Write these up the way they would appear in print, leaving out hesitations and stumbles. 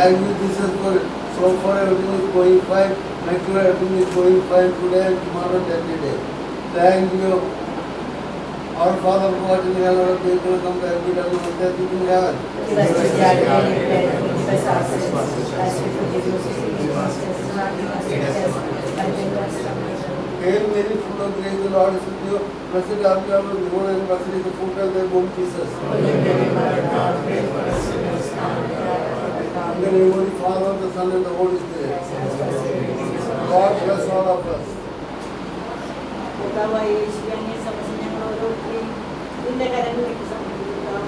Thank you, Jesus, for so far everything is going fine. Next year everything is going fine today and tomorrow and every day. Thank you. Our Father who art in heaven, hallowed be thy name. Thy will be done on earth as it is in heaven. Give us this day our daily bread, and forgive us our sins, as we forgive those who sin against us, and do not lead us into temptation, but deliver us from evil. Hail Mary, full of grace, the Lord is with you. Blessed art thou among women, and blessed is the fruit of thy womb, Jesus. Holy Mary, Mother of God, pray for us sinners, now and at the hour of our death. In the name of the Father, the Son, and the Holy Spirit. God bless all of us. കർത്താവായ യേശുവേ, അങ്ങയെ സമസ്ത ഞങ്ങൾ ഓരോരുത്തരെയും നിന്റെ കരങ്ങളിലേക്ക് സമർപ്പിക്കുന്നു.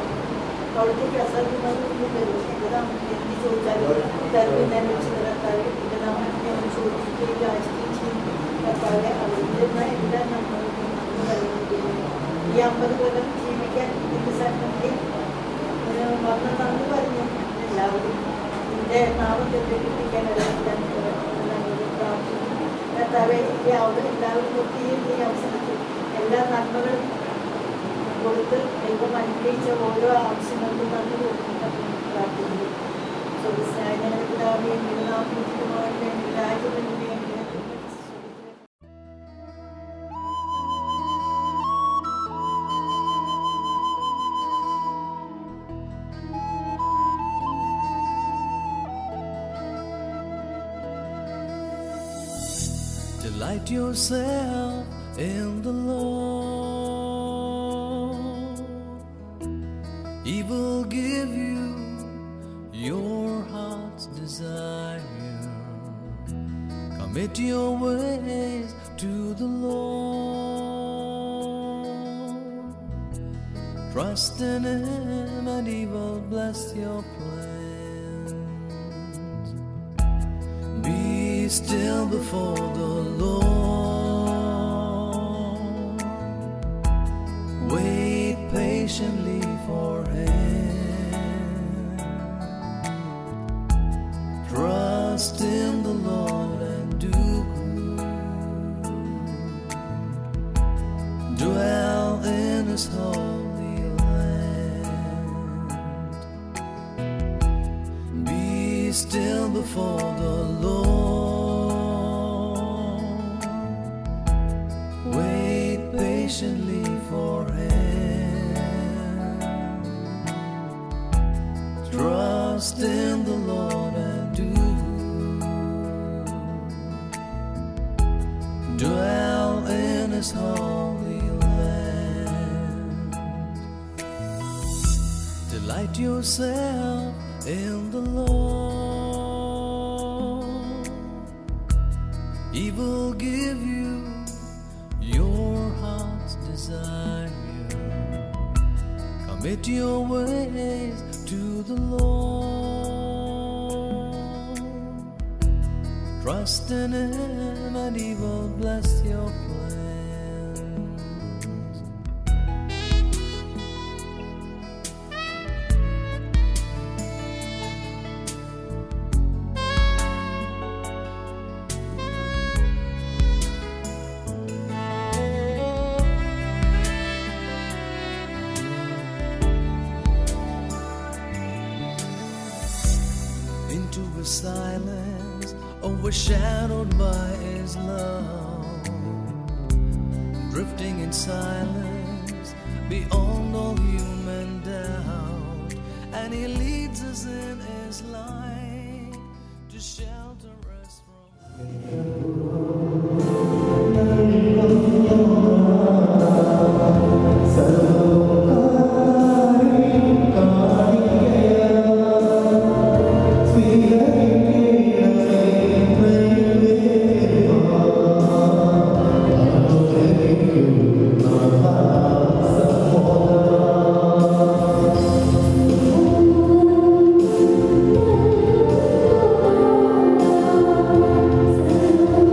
അവിടുത്തെ അസാധ്യമായി എന്ത് ചോദിച്ചാലും തരുവിനെ വെച്ച് കർത്താവെ, നിന്റെ നാമത്തിൽ ഞങ്ങൾ ചോദിക്കുകയും യാചിക്കുകയും ചെയ്യും. കർത്താവെ, അവിടുന്ന് എല്ലാ നമ്മളും ഈ 50 കൊല്ലം ജീവിക്കാൻ നിന്റെ സന്നദ്ധയിൽ വന്ന് നന്ദി പറഞ്ഞു എല്ലാവരും നിന്റെ നാമത്തെ പ്രകടിപ്പിക്കാൻ ഇടയില്ലാൻ പ്രാർത്ഥിക്കുന്നു. കർത്താവെ, എല്ലാവരും ഒത്തിരി ഈ അവസരത്തിൽ എല്ലാ നന്മകളും കൊടുത്ത് ദൈവം അനുഗ്രഹിച്ച ഓരോ ആവശ്യങ്ങൾക്കും നന്ദി കൊടുക്കുന്നു പ്രാർത്ഥിക്കുന്നു. സ്വതസ്നായ ഞങ്ങളുടെ പിതാവേ, നിന്റെ നാമം പൂജിതമാകട്ടെ, നിന്റെ രാജ്യം വരണമേ, നിന്റെ തിരുമനസ് Delight yourself in the Lord. He will give you your heart's desire. Commit your ways to the Lord. Trust in Him and He will bless your plans. Be still before the Lord. Wait patiently for Him. Trust in the Lord and do good. Dwell in His holy land. Be still before the Lord. Wait patiently for Him. Trust in the Lord and do good. Dwell in His holy land. Delight yourself in the Lord. He will give you your heart's desire. Commit your ways to the Lord. Trust in Him and He will bless your plans. Into a silence overshadowed by His love, drifting in silence beyond all human doubt, and He leads us in His light to shelter us from Thank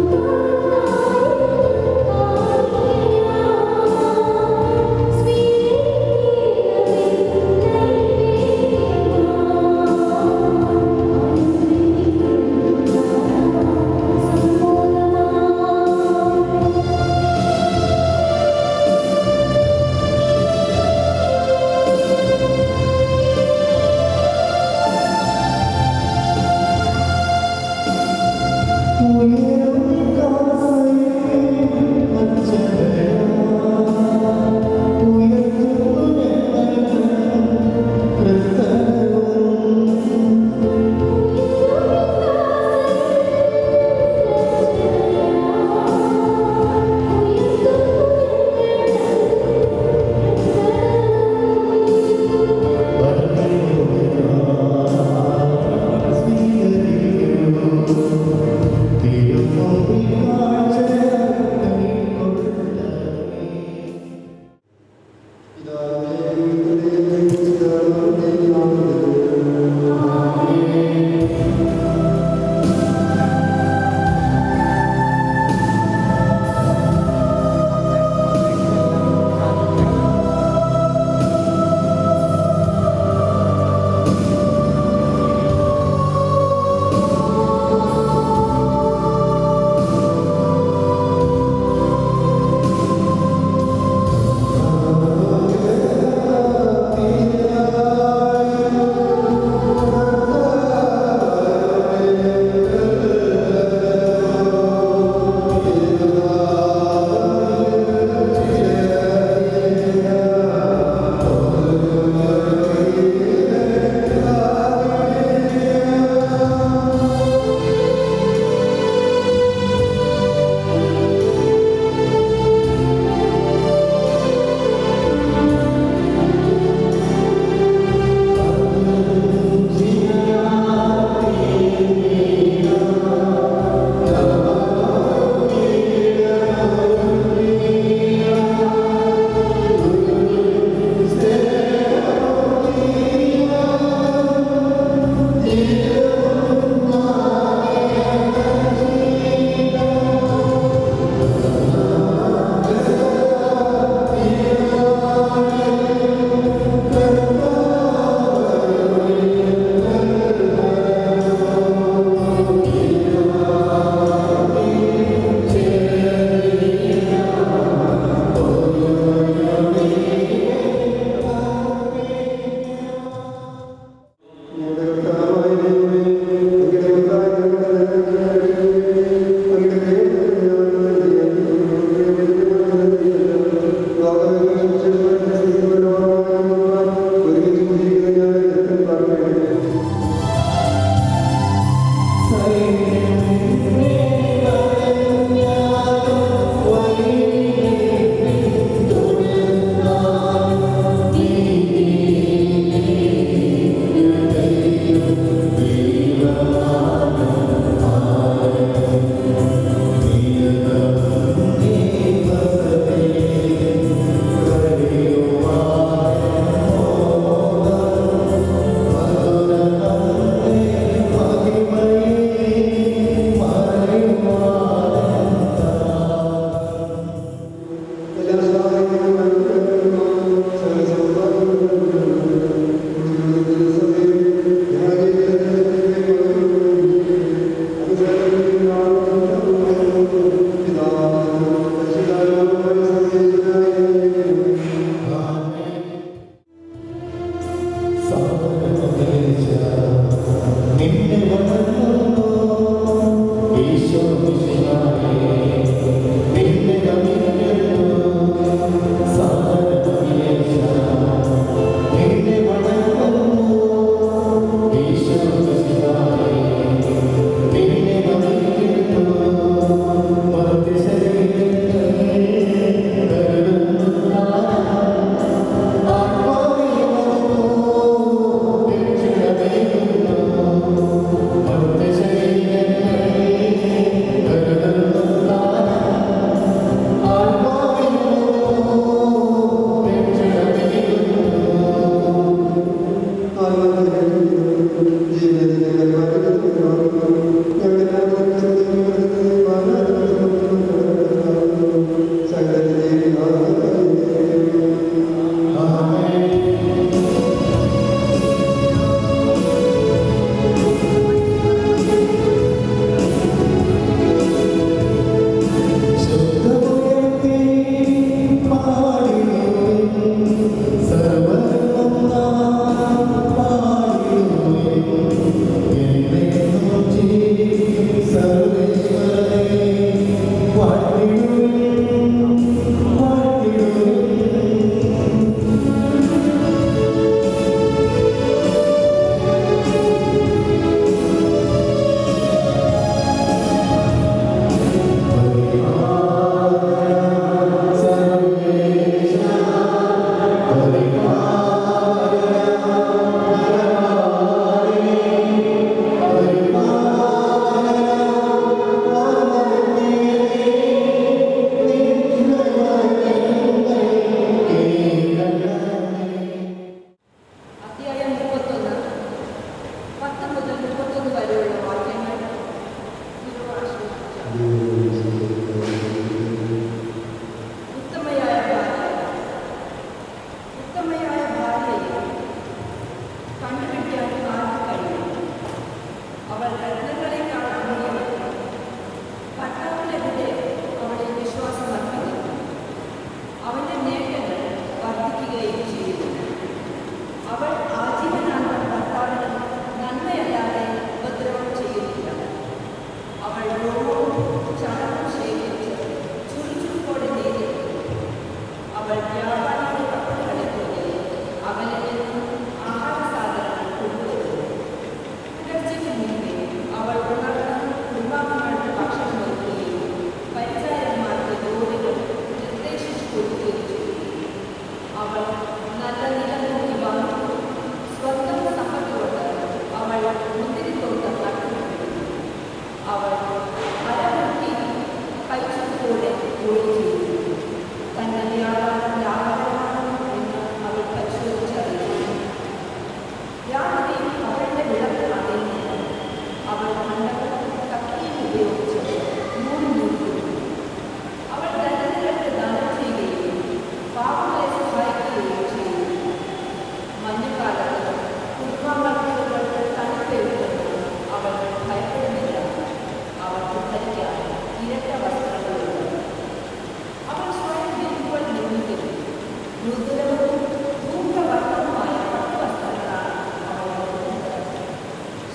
രുദ്രവും ധൂമ്രവർണ്ണവുമായ വസ്ത്രങ്ങളാണ് അവൾ ധരിച്ചത്.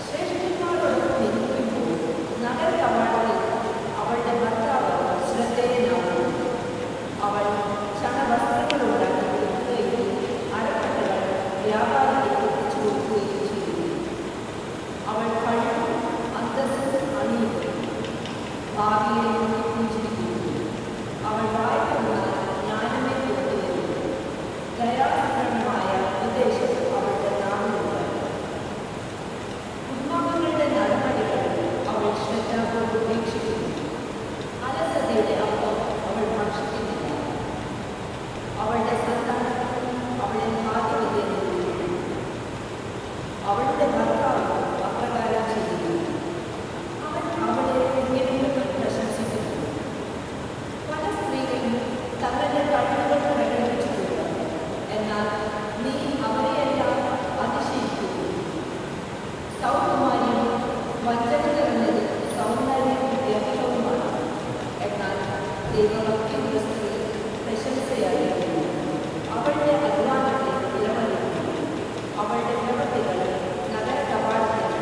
ശ്രേഷ്ഠന്മാരോടൊപ്പം ഇരിക്കുമ്പോൾ നഗര കവാടത്തിൽ അവളുടെ ഭർത്താവ് ശ്രദ്ധേയനാണ്. അവൾ ചണവസ്ത്രങ്ങളുണ്ടാക്കി വിൽക്കുകയും അരപ്പട്ടകൾ വ്യാപാരിക്ക് എത്തിച്ചു കൊടുക്കുകയും ചെയ്തു. അവൾ കഴിവും അന്തസ്സും അണിയിക്കും, ഭാവിയെ പൂജിക്കുന്നു. അവൾ വായിക്കുന്നത് ജ്ഞാനമേ കൊണ്ടുവരുന്നു. ദയാസമ്പന്നമായ ഉപദേശം അവളുടെ നാവിലുണ്ട്. ഉന്മാദങ്ങളുടെ നടപടികൾ അവൾ ശ്രദ്ധാപൂർവ്വം ഉപേക്ഷിക്കുന്നു. അലസതയുടെ അപ്പം അവൾ ഭക്ഷിക്കുന്നില്ല. അവളുടെ സന്താനം അവളെ ഭാഗ്യവതിയെന്ന്. അവളുടെ ഭർത്താവ് അപ്രകാരം ചെയ്യുന്നു. അവൻ അവളെ പുണ്യമെന്ന് പ്രശംസിക്കുന്നു. പല സ്ത്രീകളും തങ്ങളുടെ കഴിവുകൾ പ്രകടിപ്പിച്ചിട്ടുണ്ട്, എന്നാൽ നീ അവരെയെല്ലാം അതിശയിക്കുന്നു. സൗകുമാരിയും വഞ്ചന നിറഞ്ഞത് സൗന്ദര്യവും വ്യർത്ഥവുമാണ്, എന്നാൽ ദൈവഭക്തിയുള്ള സ്ത്രീ പ്രശംസയായിരിക്കുന്നു. അവളുടെ അധ്വാനത്തെ വിലമതിക്കുന്നു. അവളുടെ പ്രവൃത്തികൾ നഗര കവാടത്തിൽ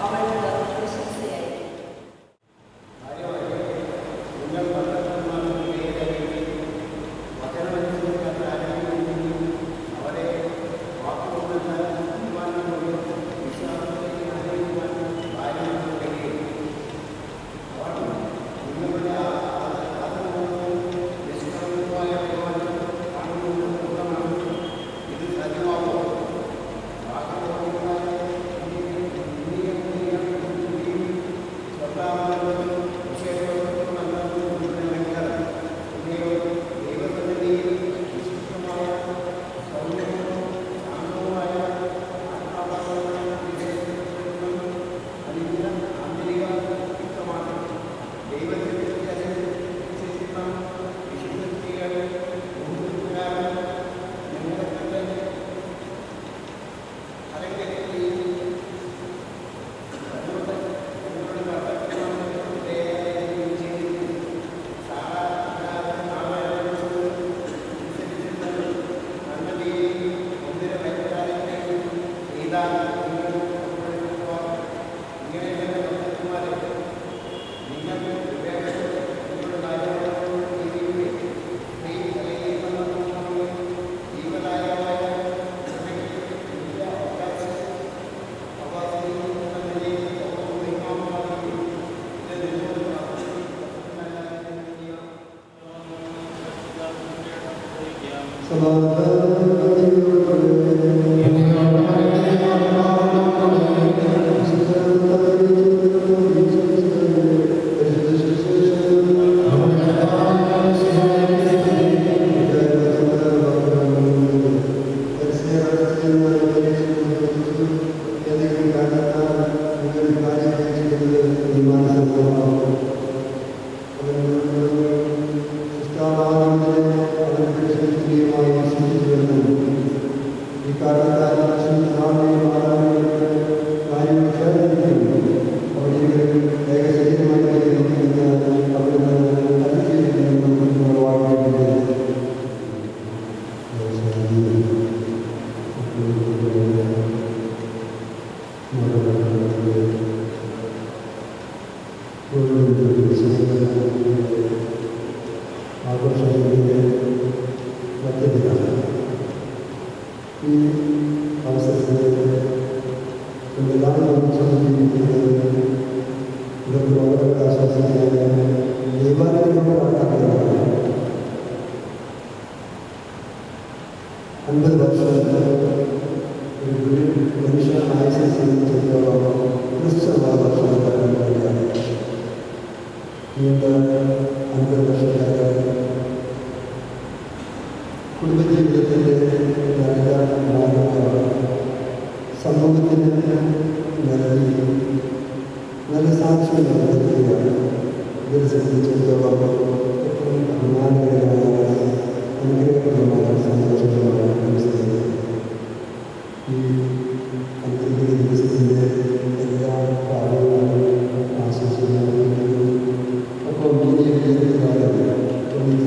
അവളുടെ പ്രശംസയായിരിക്കും.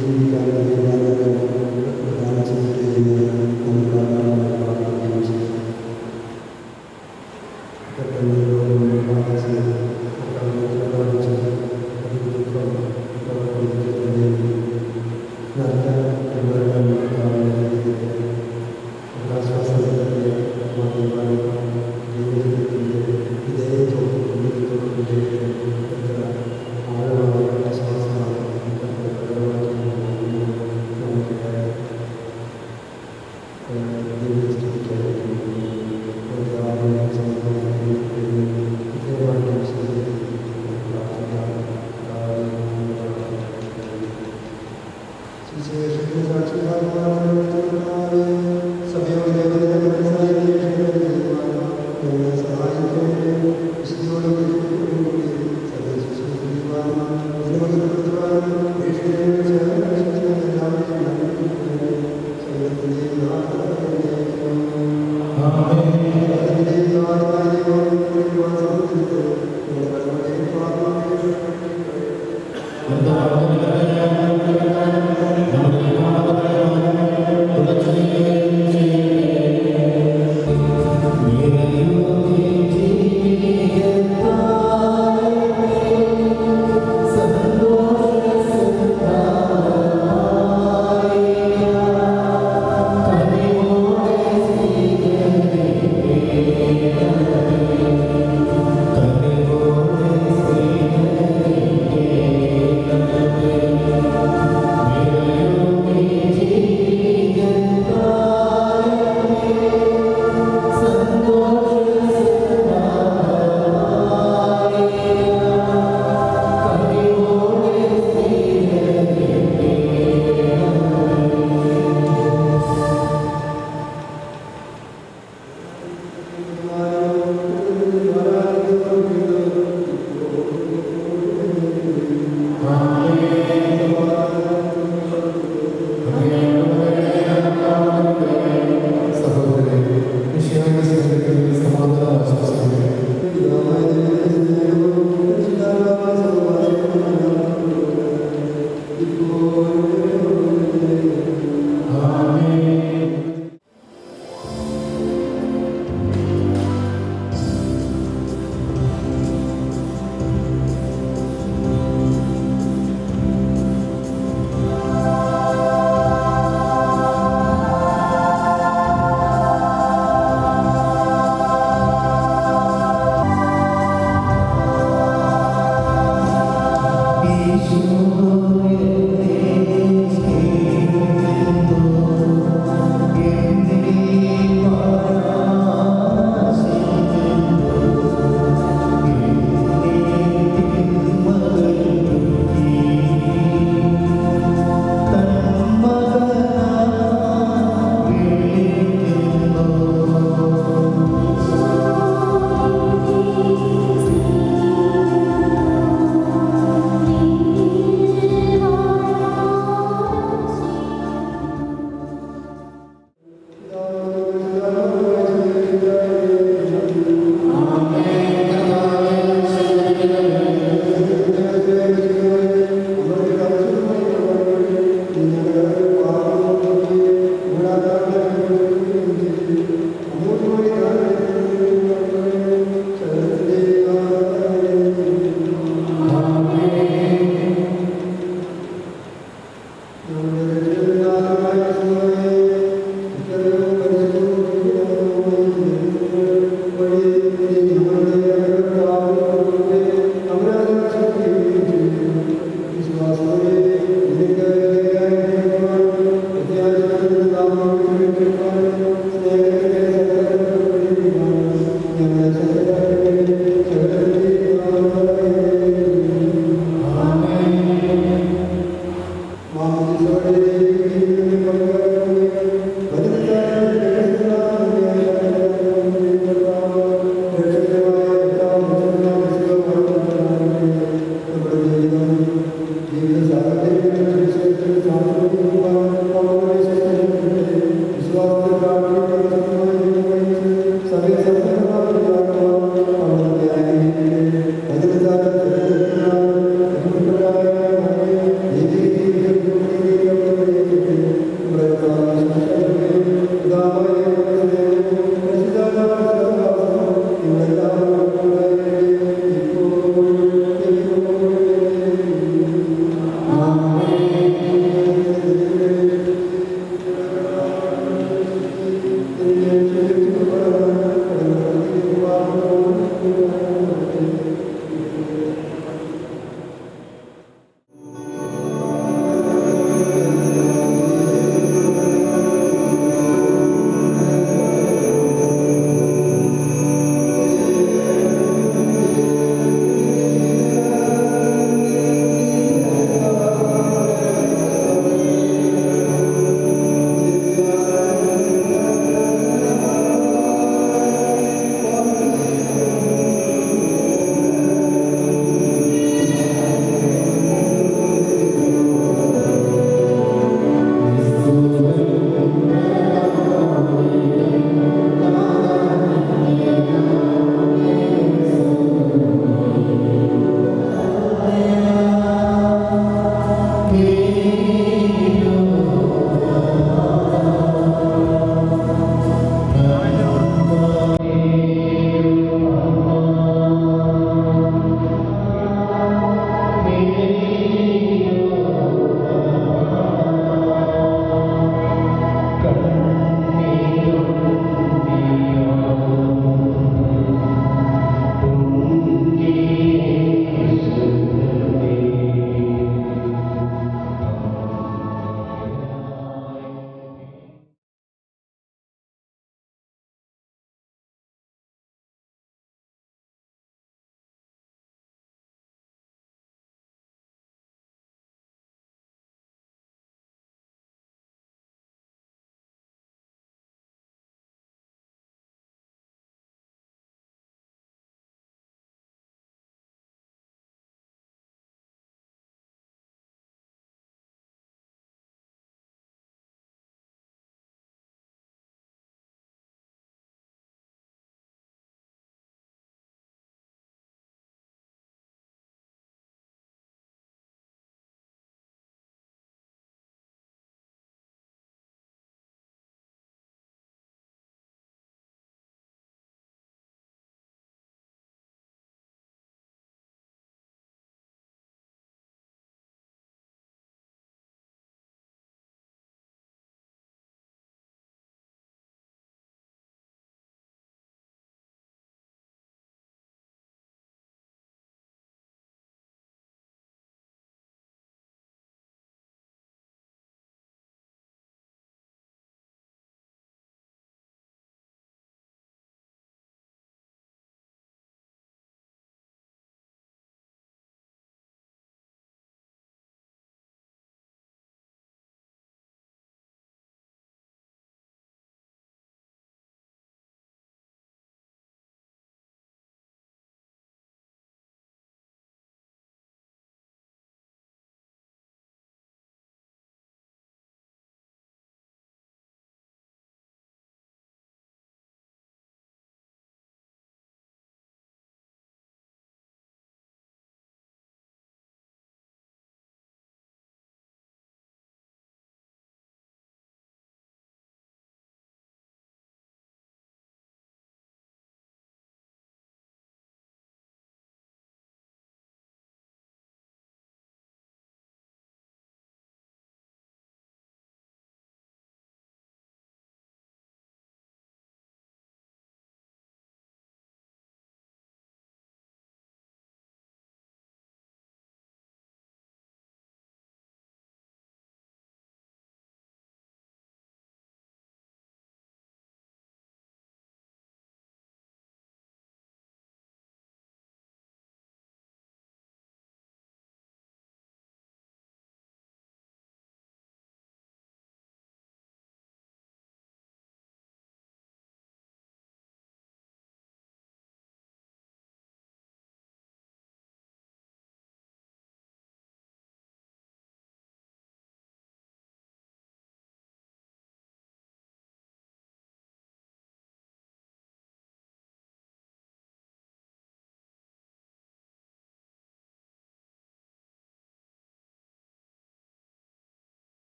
ജീവിക്കാൻ Amen.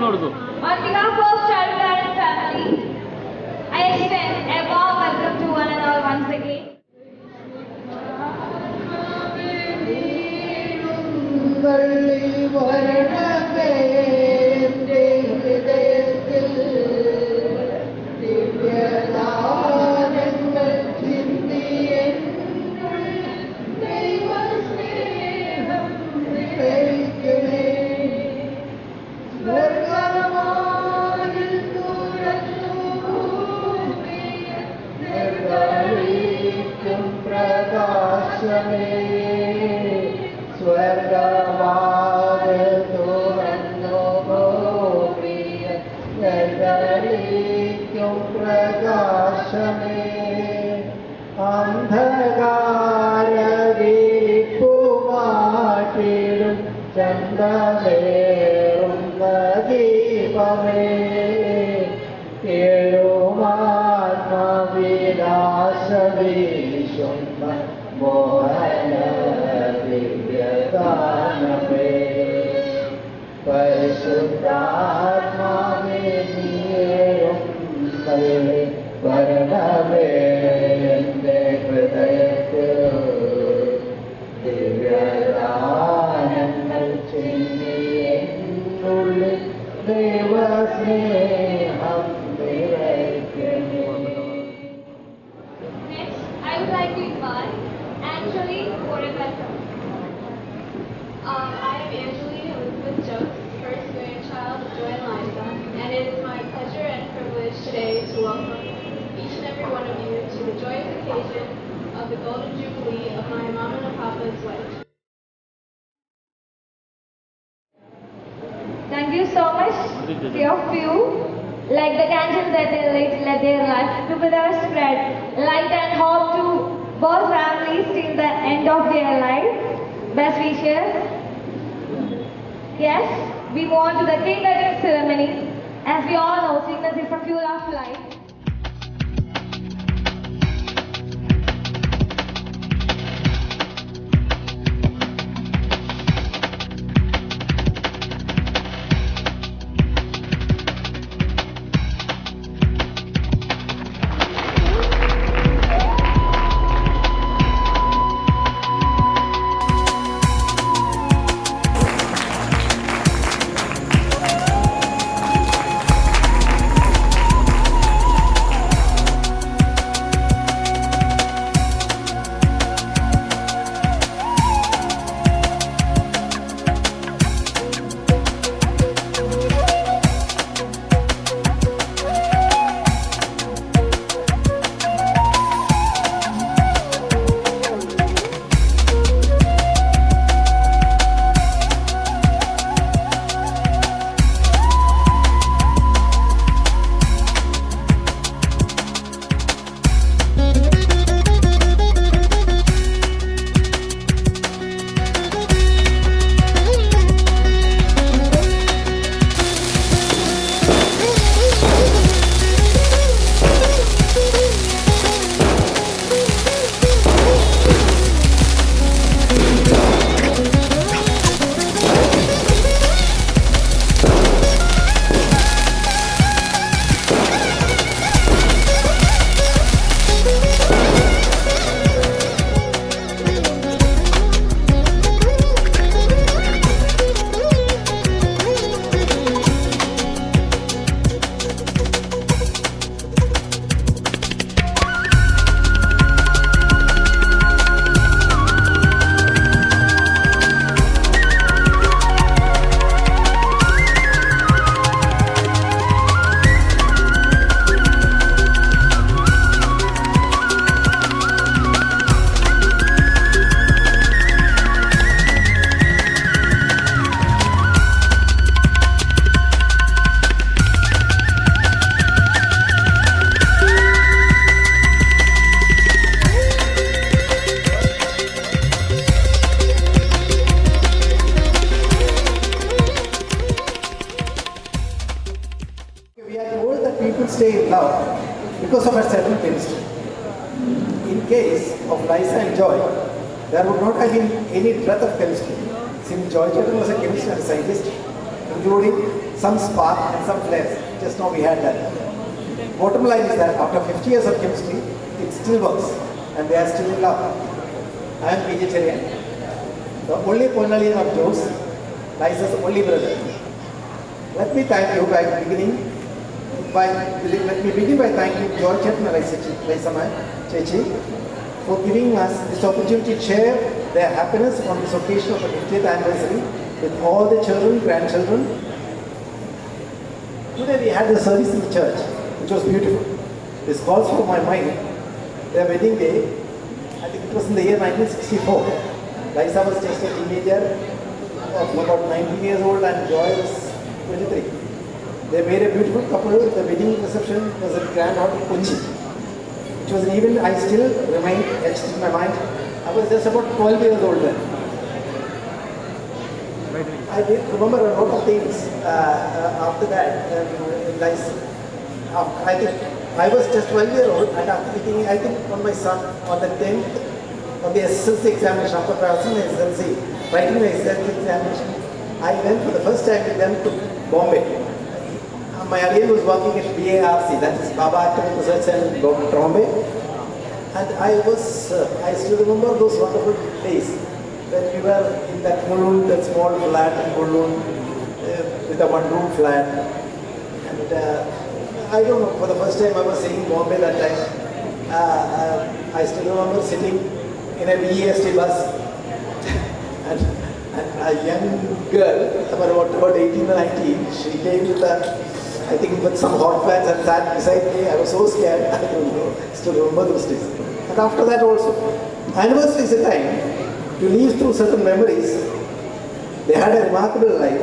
On behalf of Charulatan family, I extend a warm welcome to one and all once again. Thank you so much, three of you. Like the candles that they lit, let their light together spread light and hope to both families till the end of their life. Best wishes. Yes, we move on to the cake cutting ceremony. As we all know, sweetness is the fuel of life. stay in love because of a certain chemistry. In case of Liza and Joy, there would not have been any breath of chemistry, since Joy Children was a chemist and a scientist. including some spark and some flares. Just now we had that. Bottom line is that after 50 years of chemistry, it still works and they are still in love. I am vegetarian. The only Ponalin of Joe's, Liza's only brother. Let me thank you let me begin by thanking George and Liza Chechi for giving us this opportunity to share their happiness on this occasion of the 50th anniversary with all the children, grandchildren. Today we had the service in the church, which was beautiful. This calls for my mind their wedding day. I think it was in the year 1964. Liza was just a teenager of about 19 years old and Joy was 23. They made a beautiful couple. The wedding reception was at Grand Hotel Kochi. It was an event I still remain etched in my mind. I was just about 12 years old then. I remember a lot of things after that. I think I was just 12 years old and after thinking, I think on my son, on the 10th, on the SSLC examination, after passing the SSLC, writing the SSLC examination, I went for the first time with them to Bombay. My alien was working at BARC, that is Baba Atomic Research Center, Bombay. And I still remember those wonderful days when we were in that Mulund, that small flat in Mulund, with a one-room flat. And I don't know, for the first time I was seeing Bombay that time. I still remember sitting in a BEST bus and a young girl, about 18 or 19, she came with I think with some hot pants and sat beside me. I was so scared, I don't know, still remember those days. And after that also, anniversary is a time to live through certain memories. They had a remarkable life.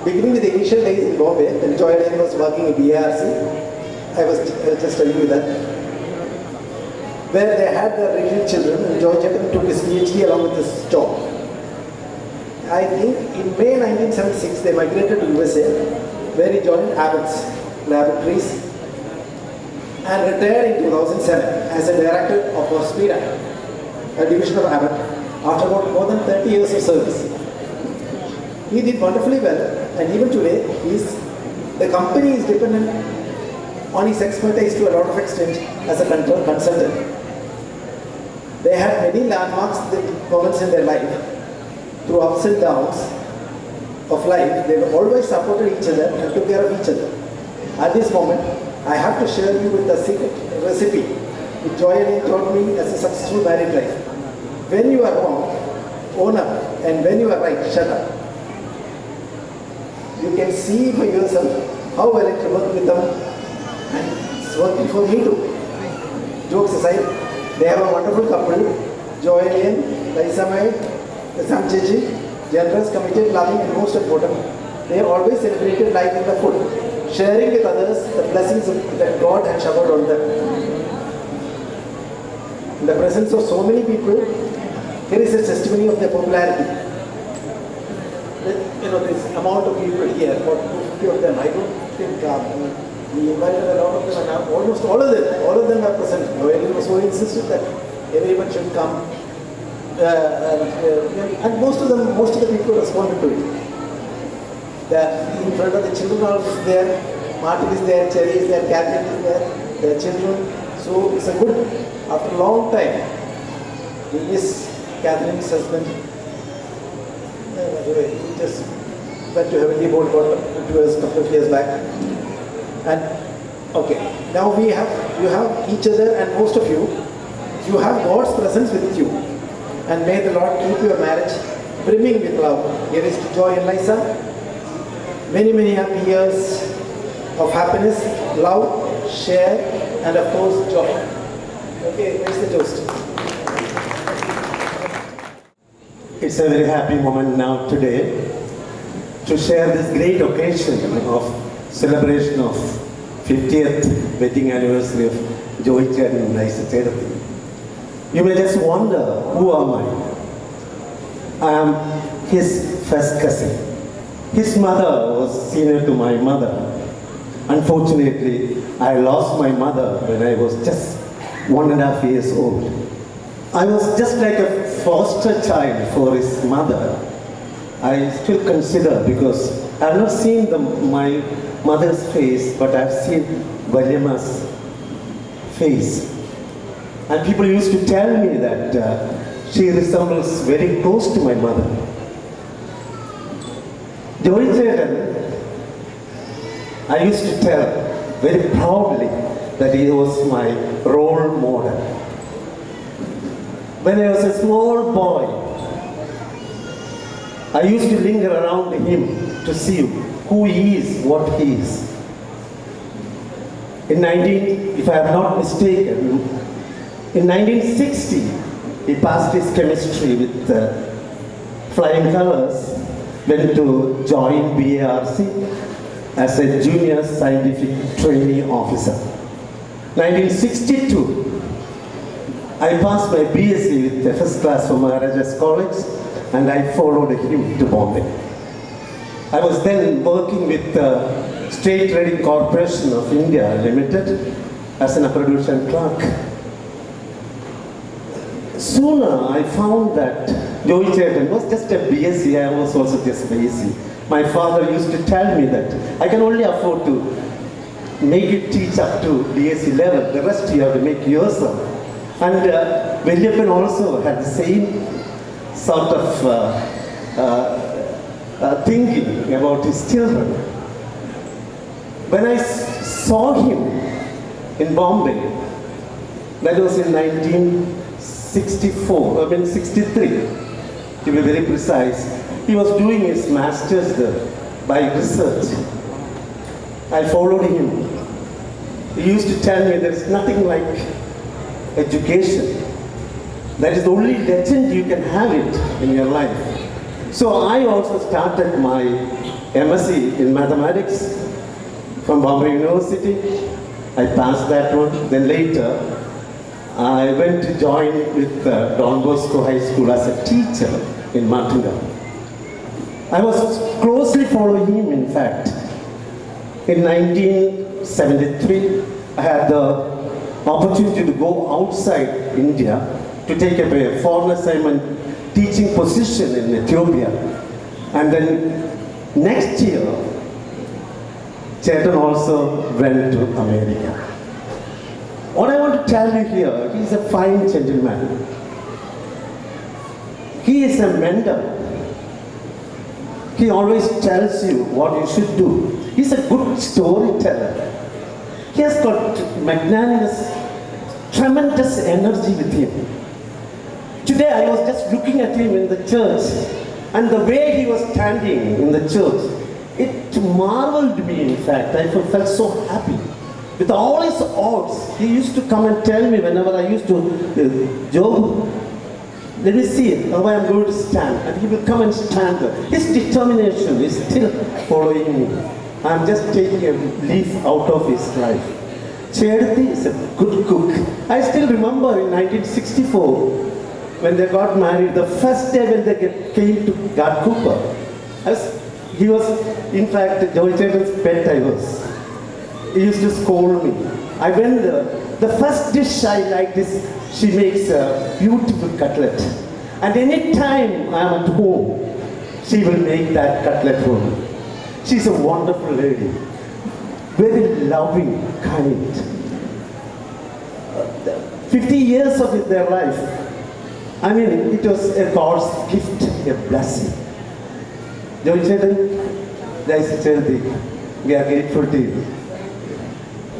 Beginning with the initial days in Bombay, when Joy Lane was working in BARC, I was just telling you that, where they had their little children, and Joy Chetan took his PhD along with his job. I think in May 1976, they migrated to USA, where he joined Abbott's Laboratories and retired in 2007 as a director of Hospira, a division of Abbott, after about more than 30 years of service. He did wonderfully well, and even today, the company is dependent on his expertise to a lot of extent as a consultant. They had many landmarks, moments in their life, through ups and downs of life. They always supported each other and took care of each other. At this moment, I have to share you with the secret recipe which Joy Lane taught me as a successful married life. When you are wrong, own up, and when you are right, shut up. You can see for yourself how well it worked with them, and it's working for me too. Jokes aside, they have a wonderful couple, Joy Lane, Liza May, Sam Chechi, generous, committed, loving, and most important, they always celebrated life in the food, sharing with others the blessings that God had showered on them. In the presence of so many people, here is a testimony of their popularity. This amount of people here, about 250 of them, I don't think we invited a lot of them, and almost all of them are present. Noel was so insisted that everyone should come. And most of the people responded to it. In front of the children are there, Martin is there, Cherry is there, Catherine is there, their children. So it's a good, after a long time, he is Catherine's husband. He just went to heavenly board a couple of years back. And okay, now you have each other, and most of you have God's presence with you. And may the Lord keep your marriage brimming with love. Here is to Joy and Liza. Many, many happy years of happiness, love, share, and of course, joy. Okay, where's the toast? It's a very happy moment now today to share this great occasion of celebration of 50th wedding anniversary of Joy Chetan and Liza Chetan. You may just wonder, who am I? I am his first cousin. His mother was senior to my mother. Unfortunately, I lost my mother when I was just 1.5 years old. I was just like a foster child for his mother. I still consider, because I've not seen my mother's face, but I've seen Valyama's face. And people used to tell me that she resembles very close to my mother. Joy Chetan, I used to tell very proudly that he was my role model. When I was a small boy, I used to linger around him to see who he is, what he is. If I am not mistaken, in 1960, he passed his chemistry with flying colors, went to join BARC as a junior scientific trainee officer. 1962, I passed my BSc with the first class from Maharajas College, and I followed him to Bombay. I was then working with the State Trading Corporation of India Limited as an production clerk. Sooner I found that Joy Chetan was just a BSc, I was also just BSc. My father used to tell me that I can only afford to make you teach up to BSc level, the rest you have to make yourself. And Vellappan also had the same sort of thinking about his children. When I saw him in Bombay, that was in 63, to be very precise, he was doing his master's there by research. I followed him. He used to tell me there is nothing like education. That is the only legend you can have it in your life. So I also started my MSc in mathematics from Bombay University. I passed that one. Then later, I went to join with Don Bosco High School as a teacher in Martindale. I was closely following him, in fact. In 1973, I had the opportunity to go outside India to take up a foreign assignment teaching position in Ethiopia. And then next year, Chetan also went to America. What I want to tell you here, he is a fine gentleman. He is a mentor. He always tells you what you should do. He's a good storyteller. He has got magnanimous, tremendous energy with him. Today I was just looking at him in the church, and the way he was standing in the church, it marveled me, in fact. I felt so happy. With all his odds, he used to come and tell me whenever I used to, Joe, let me see how I am going to stand. And he will come and stand there. His determination is still following me. I am just taking a leaf out of his life. Cheruthi is a good cook. I still remember in 1964, when they got married, the first day when they came to Ghat Cooper, he was, in fact, Joy Chetan's pet I was. He used to scold me. I went there. The first dish I liked is she makes a beautiful cutlet. And any time I am at home, she will make that cutlet for me. She's a wonderful lady. Very loving, kind. 50 years of their life. I mean, it was a God's gift, a blessing. Joy Chetan, we are grateful to you.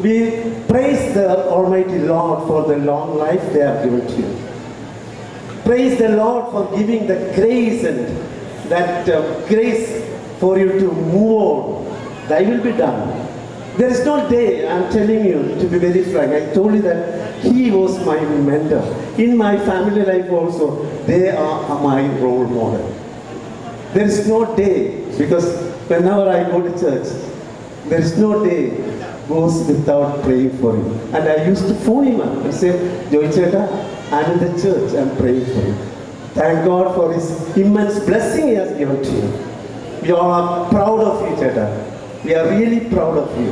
We praise the Almighty Lord for the long life they have given to you. Praise the Lord for giving the grace and that grace for you to move on. Thy will be done. There is no day, I am telling you, to be very frank, I told you that he was my mentor. In my family life also, they are my role model. There is no day, because whenever I go to church, there is no day goes without praying for him. And I used to phone him up and say, Joy Cheta, I'm in the church, I'm praying for you. Thank God for his immense blessing he has given to you. We all are proud of you, Cheta. We are really proud of you.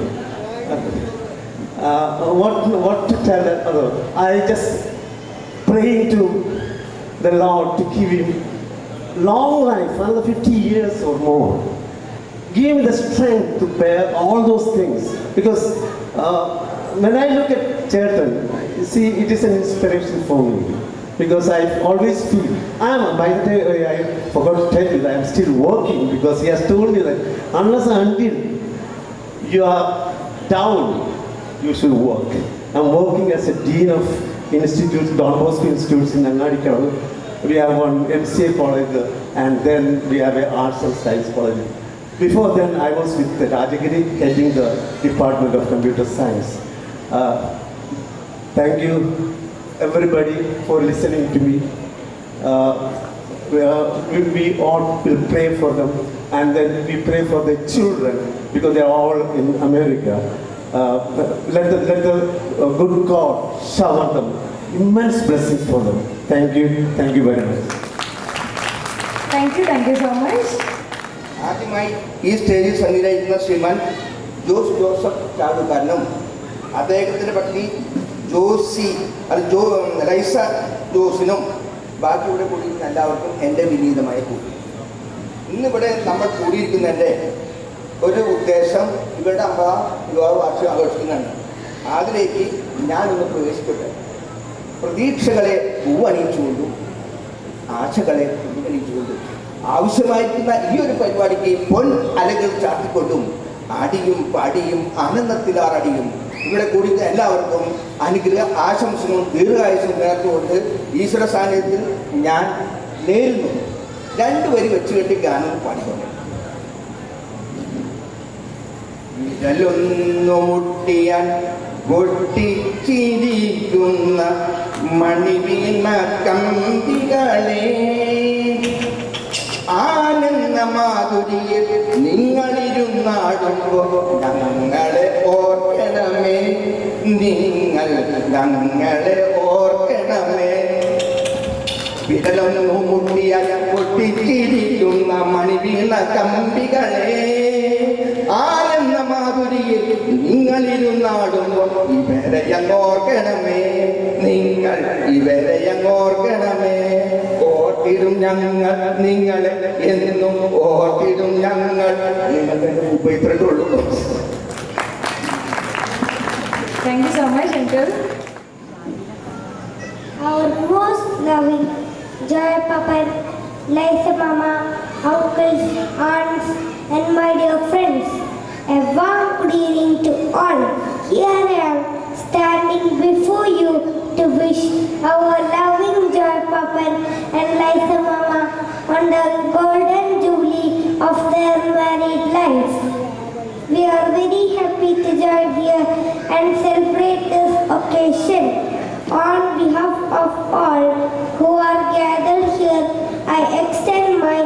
What to tell that other? I just pray to the Lord to give him long life, another 50 years or more. give me the strength to bear all those things. Because when I look at Chetan, you see, it is an inspiration for me. Because I always feel, by the way, I forgot to tell you that I'm still working, because he has told me that unless and until you are down, you should work. I'm working as a dean of institutes, Don Bosco Institutes in Annadikavu. We have one MCA college, and then we have an arts and science college. Before then, I was with the Rajagiri, heading the Department of Computer Science. Thank you, everybody, for listening to me. We all will pray for them, and then we pray for the children, because they are all in America. Let the good God shower them immense blessings for them. Thank you very much. Thank you so much. ആദ്യമായി ഈ സ്റ്റേജിൽ സന്നിധിയിലിരിക്കുന്ന ശ്രീമാൻ Joseph ചാടുകാരനും അദ്ദേഹത്തിൻ്റെ പത്നി ലൈസ ജോസിനും ബാക്കി ഇവിടെ കൂടിയിരിക്കുന്ന എല്ലാവർക്കും എൻ്റെ വിനീതമായ കൂടി. ഇന്നിവിടെ നമ്മൾ കൂടിയിരിക്കുന്നതിൻ്റെ ഒരു ഉദ്ദേശം ഇവരുടെ 50 വിവാഹ വാർഷികം ആഘോഷിക്കുന്നതാണ്. അതിലേക്ക് ഞാനൊന്ന് പ്രവേശിക്കട്ടെ. പ്രതീക്ഷകളെ പൂവണിയിച്ചുകൊണ്ടും ആശകളെ പൂവണിയിച്ചുകൊണ്ടും ആവശ്യമായിരിക്കുന്ന ഈ ഒരു പരിപാടിക്ക് പൊൻ അലകൾ ചാർത്തിക്കൊണ്ടും ആടിയും പാടിയും ആനന്ദത്തിലാറടിയും ഇവിടെ കൂടി എല്ലാവർക്കും അനുഗ്രഹ ആശംസകളും ദീർഘായുസും നേർന്നുകൊണ്ട് ഈശ്വര സാന്നിധ്യത്തിൽ ഞാൻ നേരുന്നു. 2 വരി വെച്ചുകെട്ടി ഗാനം പാടിക്കൊണ്ട്. വിരലൊന്നു മുട്ടിയാൻ പൊട്ടിച്ചിരിക്കുന്ന മണിവീണ കമ്പികളെ ആനന്ദ മാധുരിയിൽ നിങ്ങളിരുന്നാടുമ്പോൾ ഞങ്ങളെ ഓർക്കണമേ, നിങ്ങൾ ഞങ്ങളെ ഓർക്കണമേ. വിരലൊന്നു മുട്ടിയാൽ പൊട്ടിച്ചിരിക്കുന്ന മണിവീണ കമ്പികളെ ആനന്ദ മാധുരിയിൽ നിങ്ങളിരുന്നാടുമ്പോൾ ഇവരെ അങ്ങോർക്കണമേ, നിങ്ങൾ ഇവരെ അങ്ങോർക്കണമേ. ഓർത്തിടും ഞങ്ങൾ നിങ്ങളെ എന്നും, ഓർത്തിടും ഞങ്ങൾ നിങ്ങളുടെ ഉപയോഗിച്ചിട്ടുള്ളൂ. Thank you so much, Uncle. Our most loving Joy Papa, Liza Mama, uncles, aunts, and my dear friends, a warm good evening to all. Here I am standing before you to wish our loving Joy Papa and Liza Mama on the golden jubilee of their married lives. We are very happy to join here and celebrate this occasion. On behalf of all who are gathered here, I extend my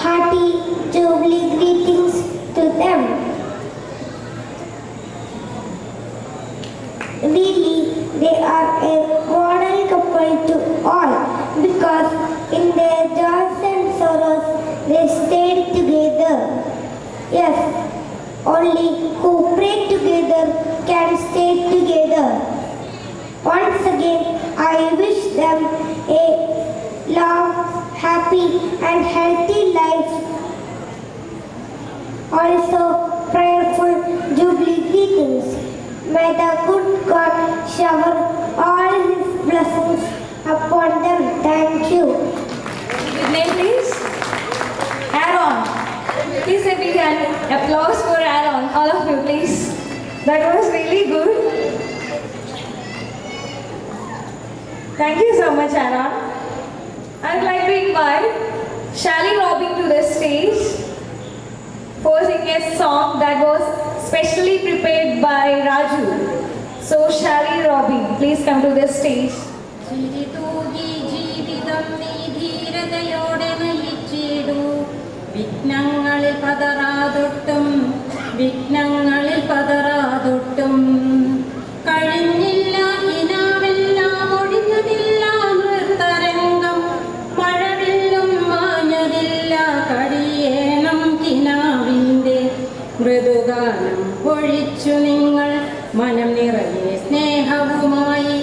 hearty jubilee greetings to them. Really, they are a model couple to all, because in their joys and sorrows they stayed together. Yes, only who pray together can stay together. Once again, I wish them a long, happy and healthy life. Also, prayerful jubilee greetings. May the good God shower all His blessings upon them. Thank you. Good name, please. Aaron. Please give me an applause for Aaron. All of you, please. That was really good. Thank you so much, Aaron. I would like to invite Shally Robin to the stage for singing a song that was specially prepared by Raju. So, Shally Robin, please come to the stage. ചിരിതൂകി ജീവിതം നീ ധീരതയോടെ നയിച്ചിടൂ. വിഘ്നങ്ങളിൽ പതറാതൊട്ടും കഴിഞ്ഞില്ല ഇനാവെല്ലാം ഒഴിഞ്ഞതില്ല നൃത്തരംഗം. മഴവില്ലും മാഞ്ഞതില്ല കഴിയേണം കിനാവിൻ്റെ മൃദുഗാനം പൊഴിച്ചു നിങ്ങൾ മനം നിറയെ സ്നേഹവുമായി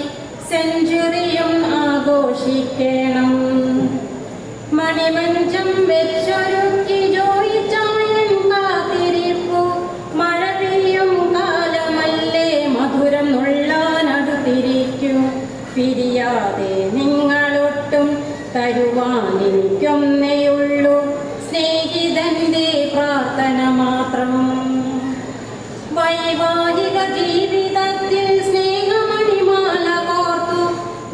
സെഞ്ചുറിയും ആഘോഷിക്കണം. മണിമഞ്ചം വെച്ചൊരുക്കി ജോയിച്ചായൻ കാത്തിരി എൻ്റെ പ്രാർത്ഥന മാത്രം. വൈവാഹിക ജീവിതത്തിൽ സ്നേഹമണിമാല കോർത്തു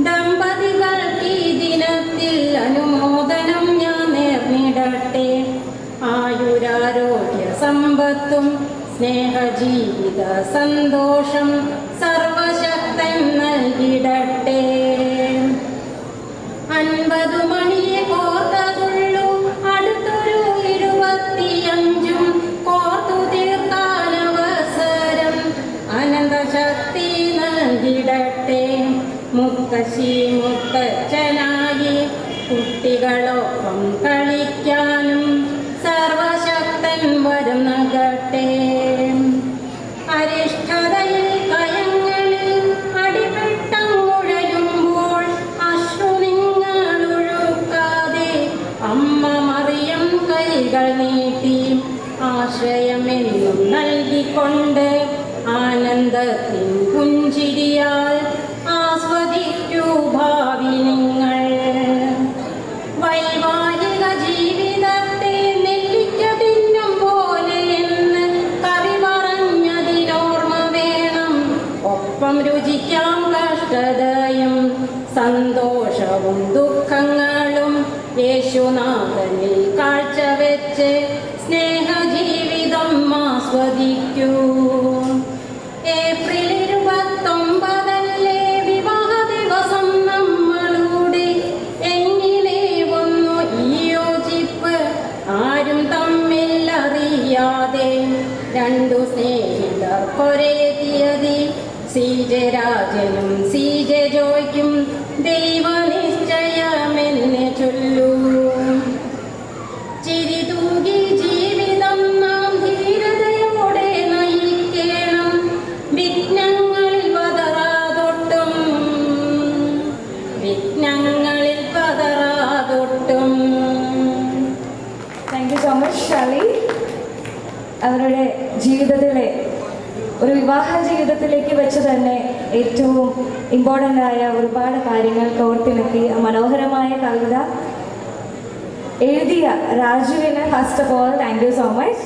ദമ്പതികൾക്ക് ഈ ദിനത്തിൽ അനുമോദനം ഞാൻ നേർന്നിടട്ടെ. ആയുരാരോഗ്യ സമ്പത്തും സ്നേഹജീവിത സന്തോഷം സർവശക്തൻ നൽകിടട്ടെ. 50 മണിയെ കോർത്തതുള്ളൂ, അടുത്തൊരു 25 കോർത്തു തീർക്കാനവസരം അനന്തശക്തി നൽകിടട്ടെ. മുത്തശ്ശി മുത്തച്ഛനായി കുട്ടികളൊപ്പം കളിക്കാനും സർവശക്തൻ വരം നൽകട്ടെ. അരിഷ്ടതയിൽ കയങ്ങളിൽ അടിപ്പെട്ടങ്ങുഴയുമ്പോൾ അശ്രു നിങ്ങൾ ഒഴുക്കാതെ അമ്മ മറിയം കൈകൾ നീട്ടി ആശ്രയമെന്നും നൽകിക്കൊണ്ട് ആനന്ദത്തിൻ പുഞ്ചിരിയാൽ ആസ്വദിക്കൂ ഭാവി നിങ്ങൾ. വൈവാഹിക ജീവിതത്തെ നെല്ലിക്ക തിന്നും പോലെ എന്ന് കവി പറഞ്ഞതിനോർമ്മ വേണം. ഒപ്പം രുചിക്കാം കഷ്ടതയും സന്തോഷവും ദുഃഖങ്ങളും യേശുനാഥനിൽ കാഴ്ചവെച്ച് സ്നേഹജീവിതം ആസ്വദിക്കൂ. ഏപ്രിൽ 29 വിവാഹ ദിവസം നമ്മളുടെ എങ്ങനെ വന്നു ഈ യോജിപ്പ് ആരും തമ്മിൽ അറിയാതെ. 2 സ്നേഹിതർ ഒരേ തീയതി CJ രാജനും CJ ജോയ്ക്കും ദൈവനിശ്ചയമെന്ന് ചൊല്ലൂ. ചിരി തൂകി ജീവിതം നാം ധീരതയോടെ നയിക്കണം. വിഘ്നങ്ങളിൽ പതറാതൊട്ടും thank you so much Shali. അവരുടെ ജീവിതത്തിലെ ഒരു വിവാഹ ജീവിതത്തിലേക്ക് വെച്ച് തന്നെ ഏറ്റവും ഇമ്പോർട്ടൻ്റ് ആയ ഒരുപാട് കാര്യങ്ങൾ കോർത്തിണക്കി മനോഹരമായ കവിത എഴുതിയ രാജുവിന് first of all thank you so much.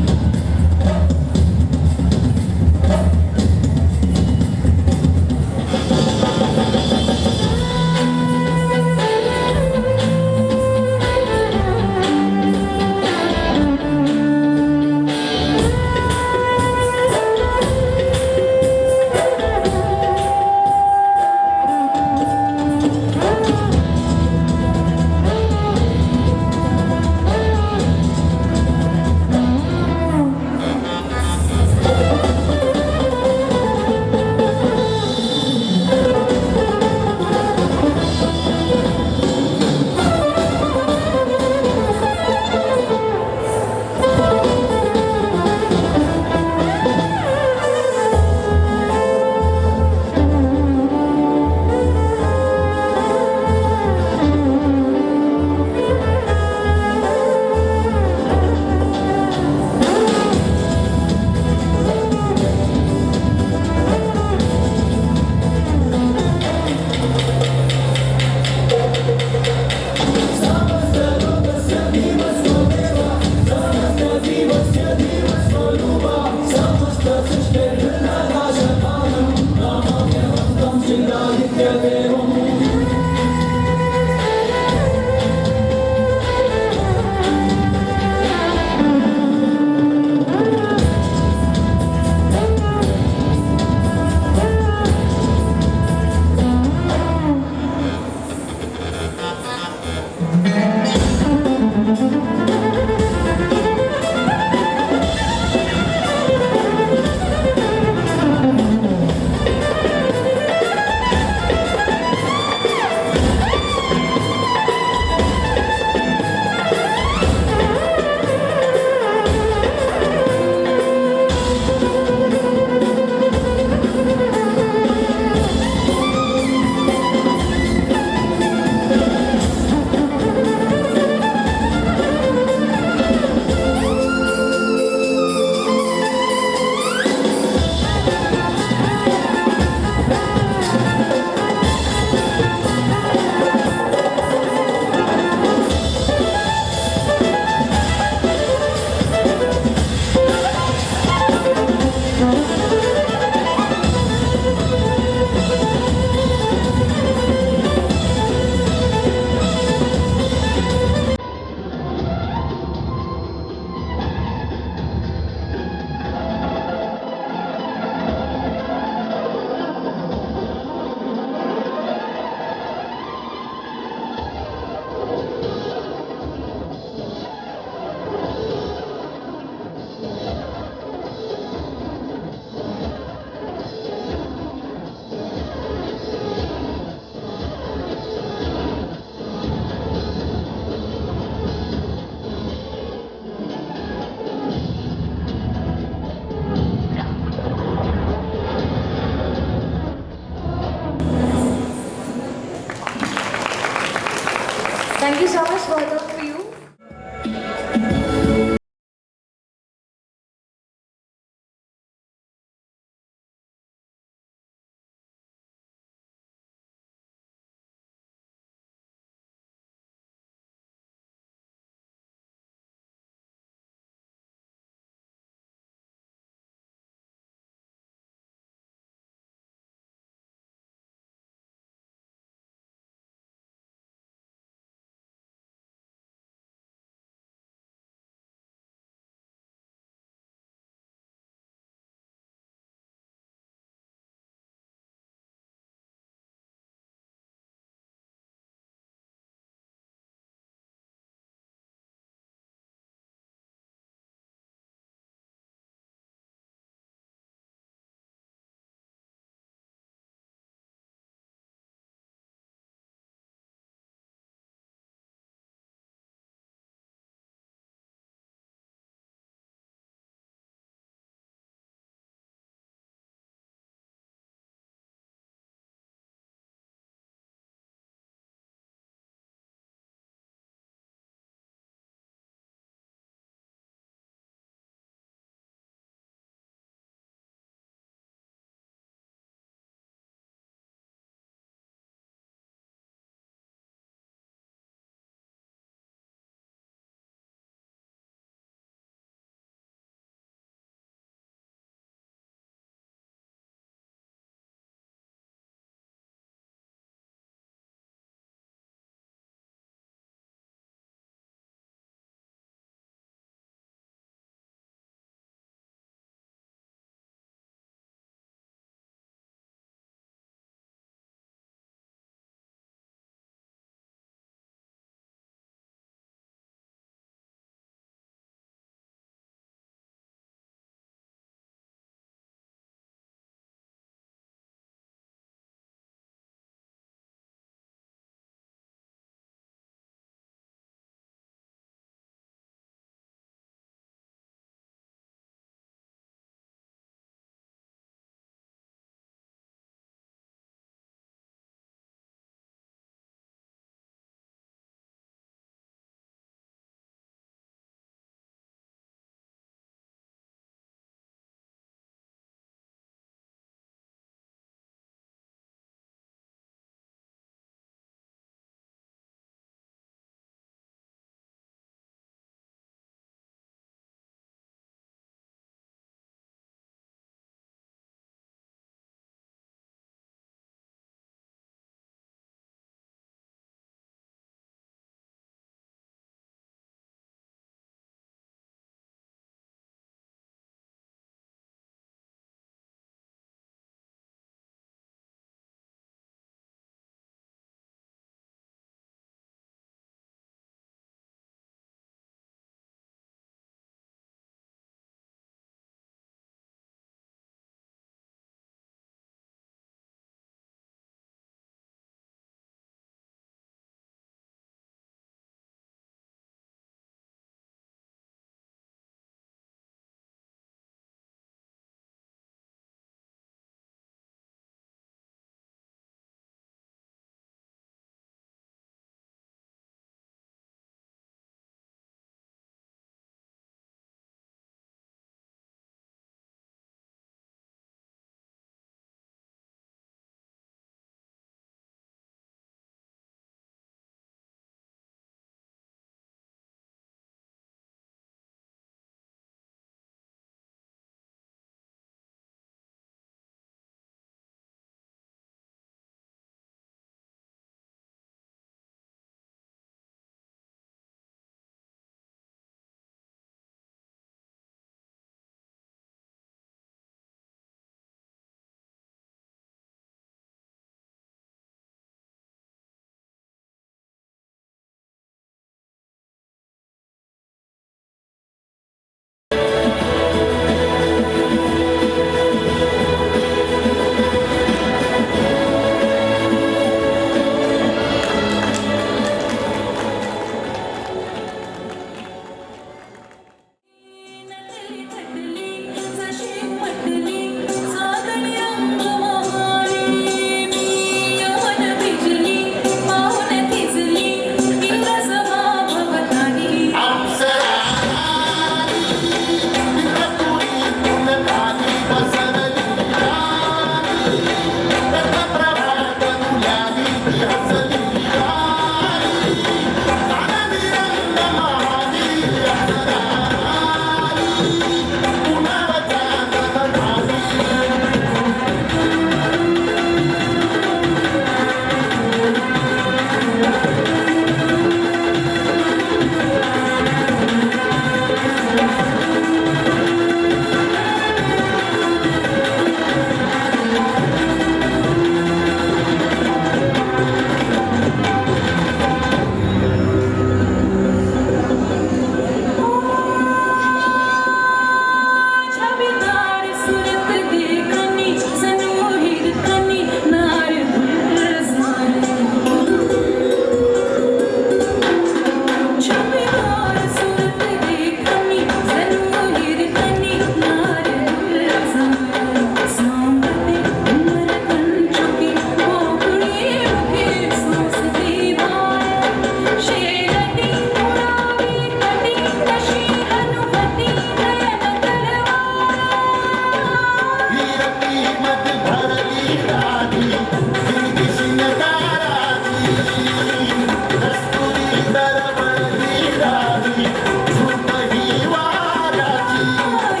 ും